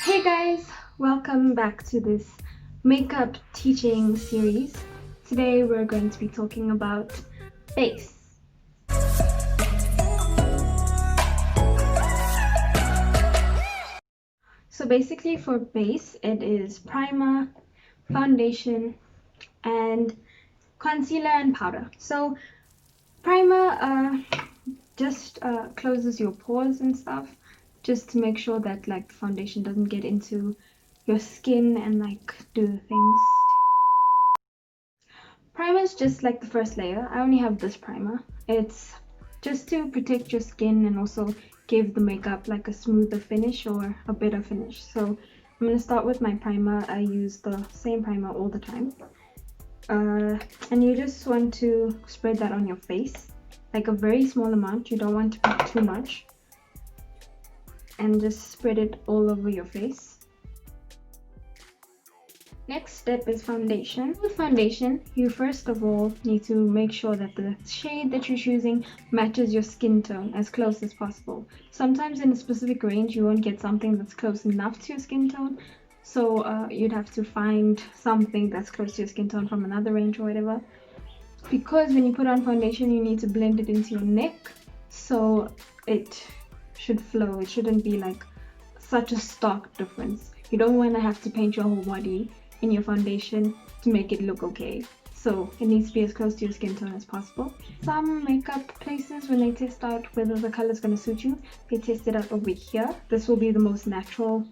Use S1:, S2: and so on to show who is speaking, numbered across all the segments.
S1: Hey guys, welcome back to this makeup teaching series. Today we're going to be talking about base. So basically for base, it is primer, foundation, and concealer and powder. So primer just closes your pores and stuff, just to make sure that like the foundation doesn't get into your skin and like do things. Primer is just like the first layer. I only have this primer. It's just to protect your skin and also give the makeup like a smoother finish or a better finish. So I'm going to start with my primer. I use the same primer all the time. And you just want to spread that on your face, like a very small amount. You don't want to put too much, and just spread it all over your face. Next step is foundation. With foundation, you first of all need to make sure that the shade that you're choosing matches your skin tone as close as possible. Sometimes in a specific range you won't get something that's close enough to your skin tone, so you'd have to find something that's close to your skin tone from another range or whatever. Because when you put on foundation you need to blend it into your neck, so it should flow. It shouldn't be like such a stark difference. You don't want to have to paint your whole body in your foundation to make it look okay. So it needs to be as close to your skin tone as possible. Some makeup places, when they test out whether the color is going to suit you, they test it out over here. This will be the most natural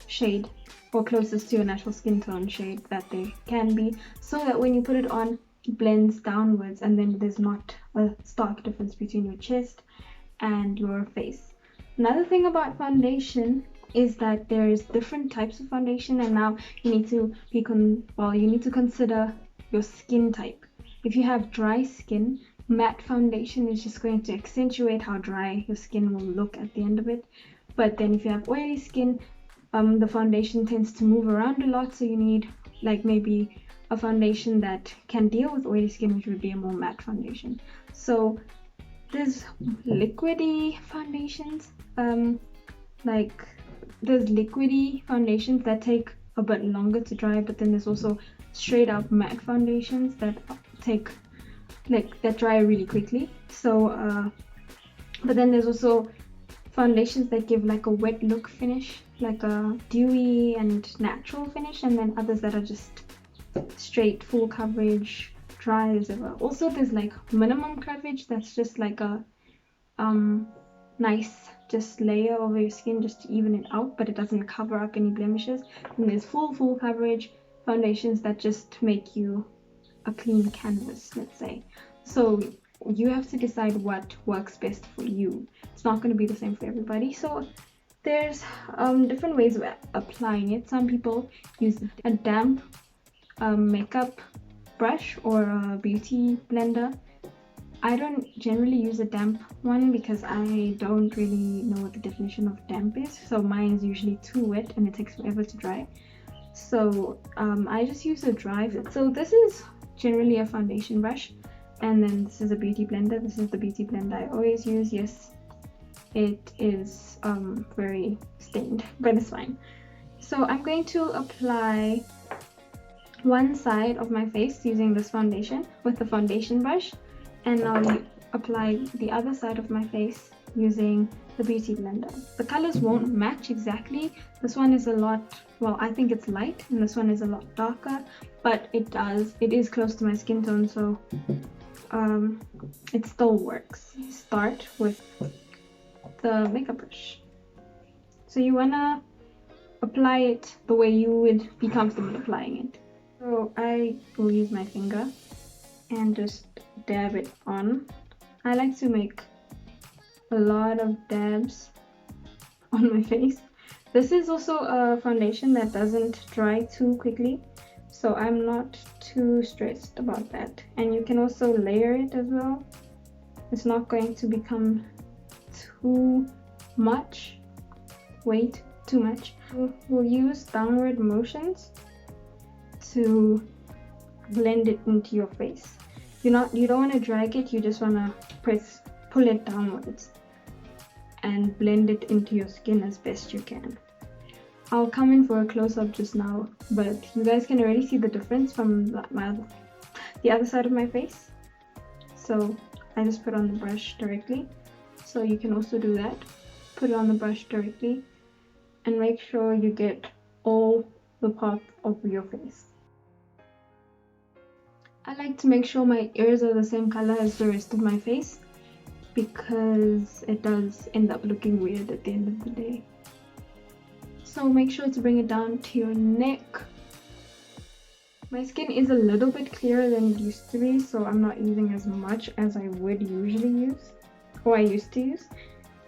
S1: shade, or closest to your natural skin tone shade that they can be, so that when you put it on, it blends downwards and then there's not a stark difference between your chest and your face. Another thing about foundation is that there's different types of foundation, and now you need to consider your skin type. If you have dry skin, matte foundation is just going to accentuate how dry your skin will look at the end of it. But then if you have oily skin, the foundation tends to move around a lot, so you need like maybe a foundation that can deal with oily skin, which would be a more matte foundation. So there's liquidy foundations, like there's liquidy foundations that take a bit longer to dry, but then there's also straight up matte foundations that dry really quickly. So but then there's also foundations that give like a wet look finish, like a dewy and natural finish, and then others that are just straight full coverage, dry as ever. Also there's like minimum coverage, that's just like a nice just layer over your skin just to even it out, but it doesn't cover up any blemishes. And there's full coverage foundations that just make you a clean canvas, let's say. So you have to decide what works best for you. It's not going to be the same for everybody. So there's different ways of applying it. Some people use a damp makeup brush or a beauty blender. I don't generally use a damp one because I don't really know what the definition of damp is, so mine is usually too wet and it takes forever to dry. So I just use a dry. So this is generally a foundation brush, and then this is a beauty blender. This is the beauty blender I always use. Yes, it is very stained, but it's fine. So I'm going to apply one side of my face using this foundation with the foundation brush, and I'll apply the other side of my face using the beauty blender. The colors won't match exactly. This one is a lot, well, I think it's light, and this one is a lot darker, but it is close to my skin tone, so it still works. Start with the makeup brush. So you wanna apply it the way you would be comfortable applying it. So I will use my finger and just dab it on. I like to make a lot of dabs on my face. This is also a foundation that doesn't dry too quickly, so I'm not too stressed about that. And you can also layer it as well. It's not going to become too much weight, too much. We'll use downward motions to blend it into your face. You don't want to drag it, you just want to pull it downwards and blend it into your skin as best you can. I'll come in for a close-up just now, but you guys can already see the difference from the other side of my face. So I just put on the brush directly. So you can also do that. Put it on the brush directly and make sure you get all the parts of your face. I like to make sure my ears are the same color as the rest of my face, because it does end up looking weird at the end of the day. So make sure to bring it down to your neck. My skin is a little bit clearer than it used to be, so I'm not using as much as I would usually use, or I used to use.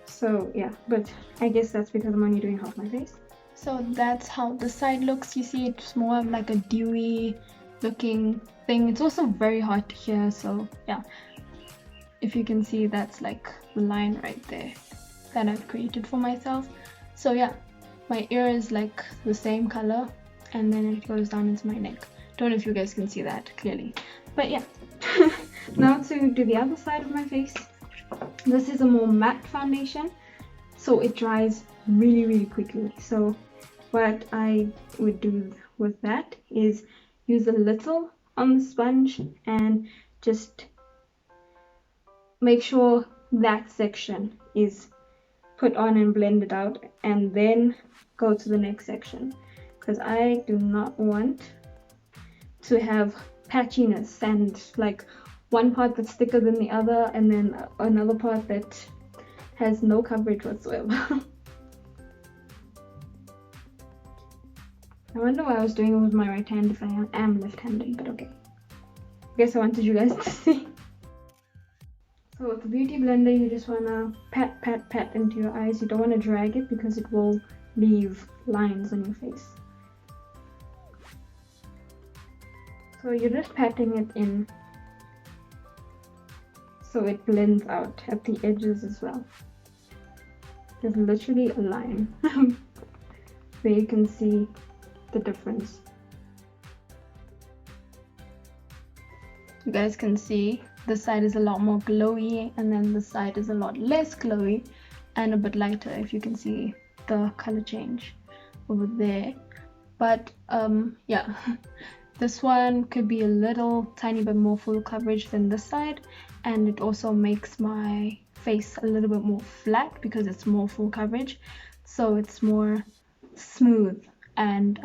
S1: So yeah, but I guess that's because I'm only doing half my face. So that's how the side looks. You see, it's more of like a dewy looking thing. It's also very hot here, so yeah. If you can see, that's like the line right there that I've created for myself. So yeah, my ear is like the same color, and then it goes down into my neck. Don't know if you guys can see that clearly, but yeah. Now to do the other side of my face. This is a more matte foundation, so it dries really quickly. So what I would do with that is use a little on the sponge and just make sure that section is put on and blended out, and then go to the next section, because I do not want to have patchiness and like one part that's thicker than the other and then another part that has no coverage whatsoever. I wonder why I was doing it with my right hand if I am left-handed, but okay. I guess I wanted you guys to see. So with the beauty blender, you just want to pat into your eyes. You don't want to drag it because it will leave lines on your face. So you're just patting it in so it blends out at the edges as well. There's literally a line where you can see the difference. You guys can see this side is a lot more glowy, and then this side is a lot less glowy and a bit lighter, if you can see the color change over there. But yeah, this one could be a little tiny bit more full coverage than this side, and it also makes my face a little bit more flat because it's more full coverage, so it's more smooth and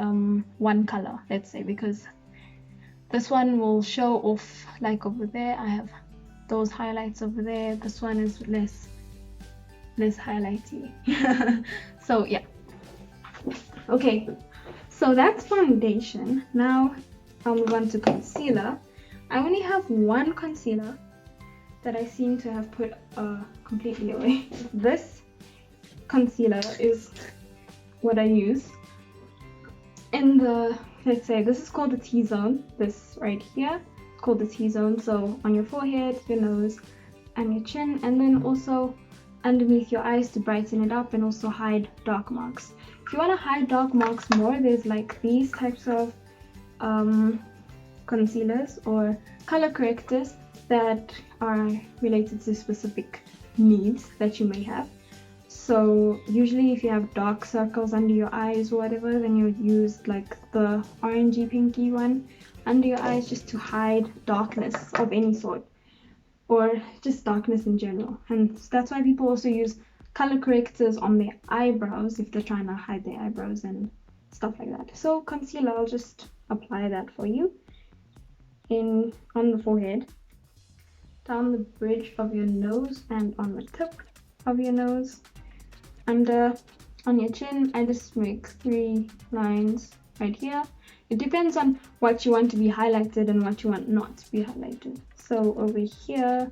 S1: one color, let's say, because this one will show off, like over there I have those highlights over there. This one is less highlighty. So yeah, okay, so that's foundation. Now I'll move on to concealer. I only have one concealer that I seem to have put completely away. This concealer is what I use in the, let's say, this is called the T-zone. This right here is called the T-zone. So on your forehead, your nose, and your chin, and then also underneath your eyes to brighten it up and also hide dark marks. If you want to hide dark marks more, there's like these types of concealers or color correctors that are related to specific needs that you may have. So usually if you have dark circles under your eyes or whatever, then you would use like the orangey pinky one under your eyes just to hide darkness of any sort, or just darkness in general. And that's why people also use color correctors on their eyebrows if they're trying to hide their eyebrows and stuff like that. So concealer, I'll just apply that for you on the forehead, down the bridge of your nose and on the tip of your nose. Under on your chin, I just make 3 lines right here. It depends on what you want to be highlighted and what you want not to be highlighted. So over here,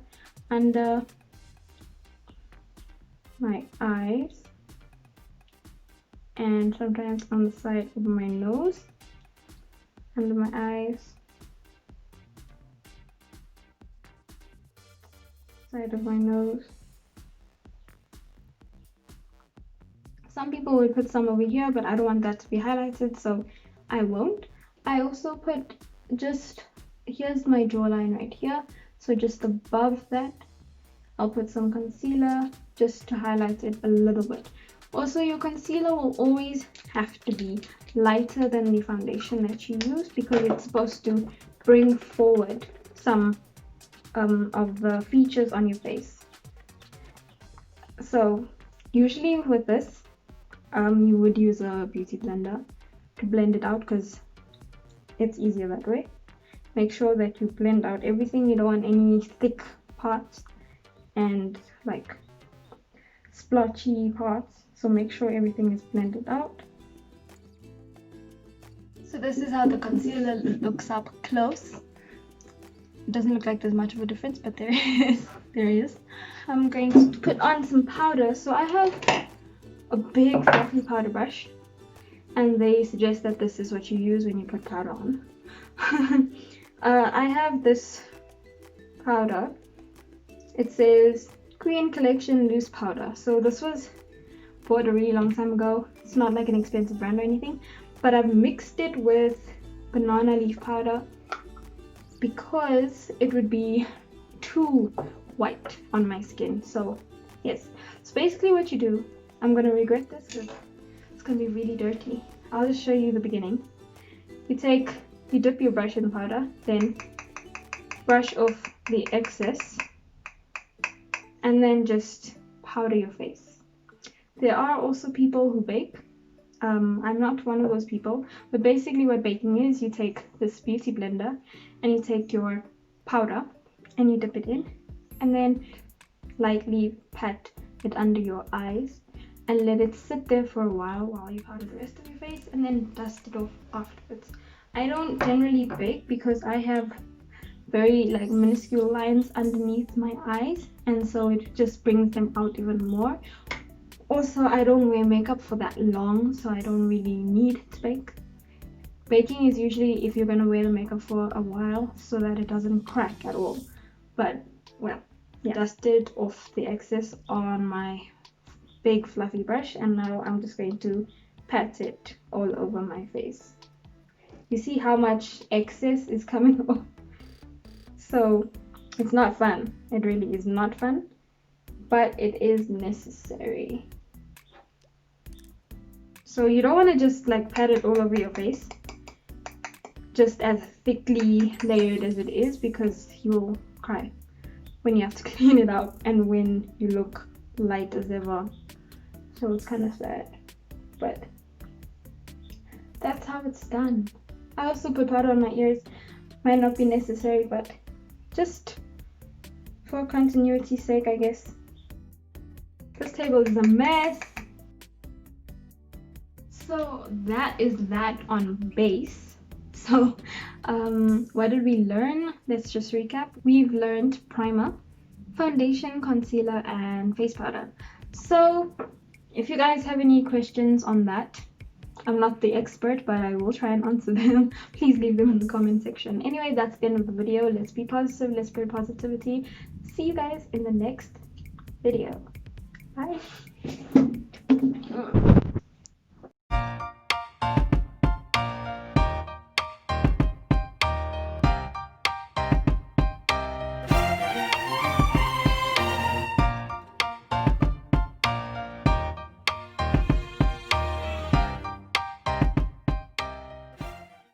S1: under my eyes, and sometimes on the side of my nose, under my eyes, side of my nose. Some people would put some over here, but I don't want that to be highlighted, so I won't. I also put just, here's my jawline right here, so just above that I'll put some concealer just to highlight it a little bit. Also, your concealer will always have to be lighter than the foundation that you use because it's supposed to bring forward some of the features on your face. So usually with this, you would use a beauty blender to blend it out because it's easier that way. Make sure that you blend out everything. You don't want any thick parts and like splotchy parts, so make sure everything is blended out. So this is how the concealer looks up close. It doesn't look like there's much of a difference, but there is. I'm going to put on some powder. So I have a big fluffy powder brush, and they suggest that this is what you use when you put powder on. I have this powder. It says Queen Collection Loose Powder. So this was bought a really long time ago. It's not like an expensive brand or anything, but I've mixed it with banana leaf powder because it would be too white on my skin. So yes, so basically what you do, I'm gonna regret this because it's gonna be really dirty. I'll just show you the beginning. You dip your brush in powder, then brush off the excess, and then just powder your face. There are also people who bake. I'm not one of those people, but basically what baking is, you take this beauty blender and you take your powder and you dip it in, and then lightly pat it under your eyes and let it sit there for a while you powder the rest of your face, and then dust it off afterwards. I don't generally bake because I have very like minuscule lines underneath my eyes, and so it just brings them out even more. Also, I don't wear makeup for that long, so I don't really need to bake. Baking is usually if you're gonna wear the makeup for a while so that it doesn't crack at all. But well, yeah. Dusted off the excess on my big fluffy brush, and now I'm just going to pat it all over my face. You see how much excess is coming off? So it's not fun. It really is not fun, but it is necessary. So you don't want to just like pat it all over your face, just as thickly layered as it is, because you'll cry when you have to clean it out and when you look light as ever. So it's kind of sad, but that's how it's done. I also put powder on my ears. Might not be necessary, but just for continuity's sake, I guess. This table is a mess. So that is that on base. So what did we learn? Let's just recap. We've learned primer, foundation, concealer, and face powder. So if you guys have any questions on that, I'm not the expert, but I will try and answer them. Please leave them in the comment section. Anyway, that's the end of the video. Let's be positive. Let's spread positivity. See you guys in the next video. Bye.